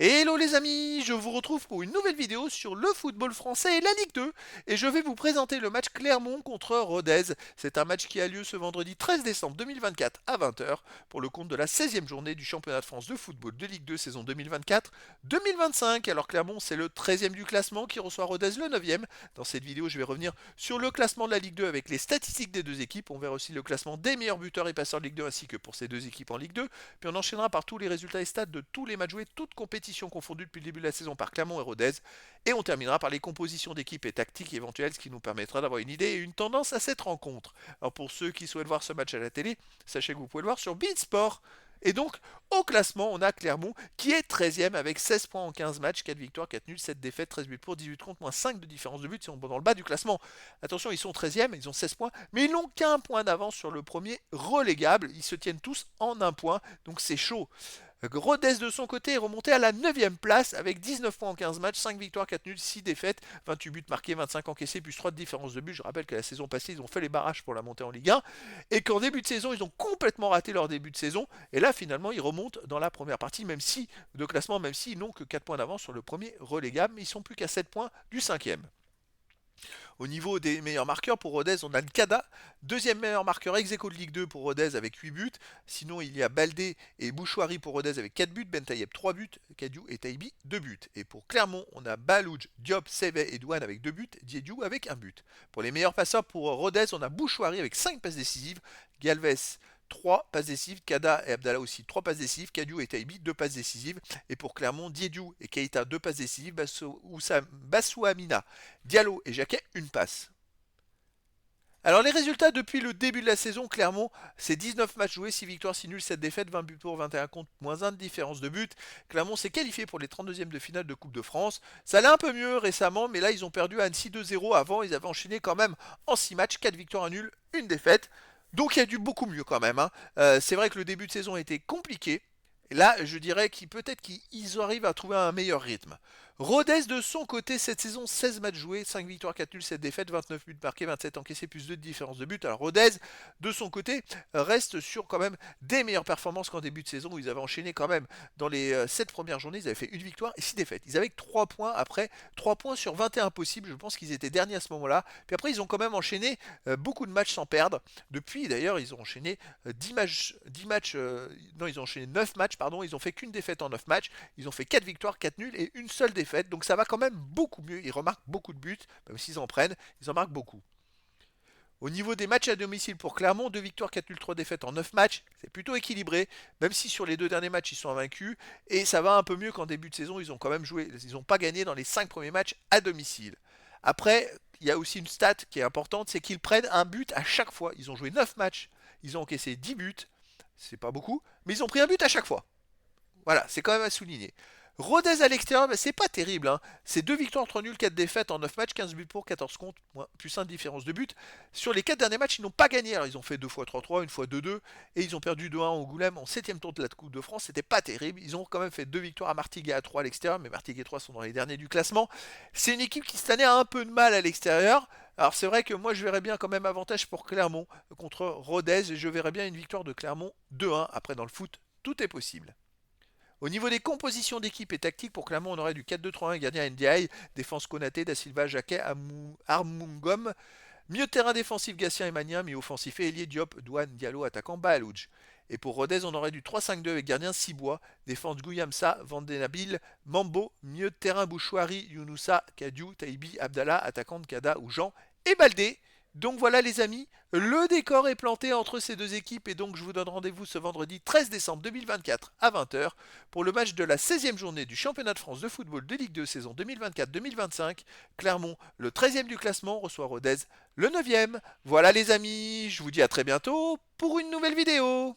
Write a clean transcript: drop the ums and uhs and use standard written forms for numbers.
Hello les amis, je vous retrouve pour une nouvelle vidéo sur le football français et la Ligue 2 et je vais vous présenter le match Clermont contre Rodez. C'est un match qui a lieu ce vendredi 13 décembre 2024 à 20h pour le compte de la 16e journée du championnat de France de football de Ligue 2 saison 2024-2025. Alors Clermont c'est le 13e du classement qui reçoit Rodez le 9e. Dans cette vidéo je vais revenir sur le classement de la Ligue 2 avec les statistiques des deux équipes. On verra aussi le classement des meilleurs buteurs et passeurs de Ligue 2 ainsi que pour ces deux équipes en Ligue 2. Puis on enchaînera par tous les résultats et stats de tous les matchs joués, toutes compétitions confondues depuis le début de la saison par Clermont et Rodez. Et on terminera par les compositions d'équipes et tactiques éventuelles, ce qui nous permettra d'avoir une idée et une tendance à cette rencontre. Alors pour ceux qui souhaitent voir ce match à la télé, sachez que vous pouvez le voir sur Beansport. Et donc, au classement, on a Clermont qui est 13e avec 16 points en 15 matchs, 4 victoires, 4 nuls, 7 défaites, 13 buts pour, 18 contre, moins 5 de différence de but. Si on est dans le bas du classement, attention, ils sont 13e, ils ont 16 points, mais ils n'ont qu'un point d'avance sur le premier relégable. Ils se tiennent tous en un point, donc c'est chaud. Rodez de son côté est remonté à la 9e place avec 19 points en 15 matchs, 5 victoires, 4 nuls, 6 défaites, 28 buts marqués, 25 encaissés, plus 3 de différence de but. Je rappelle que la saison passée, ils ont fait les barrages pour la montée en Ligue 1 et qu'en début de saison, ils ont complètement raté leur début de saison. Et là, finalement, ils remontent dans la première partie, même si de classement, même s'ils n'ont que 4 points d'avance sur le premier relégable, mais ils sont plus qu'à 7 points du 5e. Au niveau des meilleurs marqueurs pour Rodez, on a Nkada, deuxième meilleur marqueur ex aequo de Ligue 2 pour Rodez avec 8 buts. Sinon, il y a Baldé et Bouchouari pour Rodez avec 4 buts, Bentayeb 3 buts, Kadiou et Taibi 2 buts. Et pour Clermont, on a Balouj, Diop, Sevet et Douane avec 2 buts, Diédiou avec 1 but. Pour les meilleurs passeurs pour Rodez, on a Bouchouari avec 5 passes décisives, Galvez 3 passes décisives, Kada et Abdallah aussi 3 passes décisives, Kadiou et Taibi 2 passes décisives. Et pour Clermont, Diédiou et Keita 2 passes décisives, Bassouamina, Diallo et Jacquet une passe. Alors les résultats depuis le début de la saison, Clermont, c'est 19 matchs joués, 6 victoires, 6 nuls, 7 défaites, 20 buts pour, 21 contre, moins 1 de différence de but. Clermont s'est qualifié pour les 32e de finale de Coupe de France. Ça allait un peu mieux récemment, mais là ils ont perdu à Annecy 2-0. Avant, ils avaient enchaîné quand même en 6 matchs, 4 victoires, 1 nul, 1 défaite. Donc il y a du beaucoup mieux quand même, hein. C'est vrai que le début de saison a été compliqué. Et là, je dirais qu'ils peut-être qu'ils arrivent à trouver un meilleur rythme. Rodez de son côté, cette saison, 16 matchs joués, 5 victoires, 4 nuls, 7 défaites, 29 buts marqués, 27 encaissés, plus 2 de différence de but. Alors Rodez, de son côté, reste sur quand même des meilleures performances qu'en début de saison où ils avaient enchaîné quand même dans les 7 premières journées, ils avaient fait une victoire et 6 défaites. Ils avaient 3 points après, 3 points sur 21 possibles, je pense qu'ils étaient derniers à ce moment-là. Puis après, ils ont quand même enchaîné beaucoup de matchs sans perdre. Depuis, d'ailleurs, ils ont enchaîné 10 matchs, non, ils ont enchaîné 9 matchs, pardon, ils ont fait qu'une défaite en 9 matchs, ils ont fait 4 victoires, 4 nuls et une seule défaite, donc ça va quand même beaucoup mieux, ils remarquent beaucoup de buts, même s'ils en prennent, ils en marquent beaucoup. Au niveau des matchs à domicile pour Clermont, 2 victoires, 4 nuls, 3 défaites en 9 matchs, c'est plutôt équilibré, même si sur les deux derniers matchs ils sont invaincus, et ça va un peu mieux qu'en début de saison, ils ont quand même joué, ils n'ont pas gagné dans les 5 premiers matchs à domicile. Après, il y a aussi une stat qui est importante, c'est qu'ils prennent un but à chaque fois. Ils ont joué 9 matchs, ils ont encaissé 10 buts, c'est pas beaucoup, mais ils ont pris un but à chaque fois. Voilà, c'est quand même à souligner. Rodez à l'extérieur, bah, c'est pas terrible, hein. C'est 2 victoires, 3 nuls, 4 défaites en 9 matchs, 15 buts pour, 14 contre, plus 1 de différence de but. Sur les 4 derniers matchs, ils n'ont pas gagné. Alors, ils ont fait 2 fois 3-3, une fois 2-2, et ils ont perdu 2-1 au Goulême en 7ème tour de la Coupe de France. C'était pas terrible. Ils ont quand même fait 2 victoires à Martigues et à 3 à l'extérieur, mais Martigues et 3 sont dans les derniers du classement. C'est une équipe qui cette année a un peu de mal à l'extérieur. Alors c'est vrai que moi je verrais bien quand même avantage pour Clermont contre Rodez et je verrais bien une victoire de Clermont 2-1. Après dans le foot, tout est possible. Au niveau des compositions d'équipe et tactique, pour Clermont, on aurait du 4-2-3-1, gardien NDI, défense Konaté, Da Silva, Jacquet, Armungom, milieu de terrain défensif Gatien et Magnin, milieu offensif Elie Diop, Douane, Diallo, attaquant Bahalouj. Et pour Rodez, on aurait du 3-5-2 avec gardien Cibois, défense Gouyamsa, Vandenabil, Mambo, milieu de terrain Bouchouari, Younoussa, Kadiou, Taibi, Abdallah, attaquant de Kada ou Jean, et Baldé. Donc voilà les amis, le décor est planté entre ces deux équipes et donc je vous donne rendez-vous ce vendredi 13 décembre 2024 à 20h pour le match de la 16e journée du championnat de France de football de Ligue 2 saison 2024-2025. Clermont, le 13e du classement, reçoit Rodez, le 9e. Voilà les amis, je vous dis à très bientôt pour une nouvelle vidéo.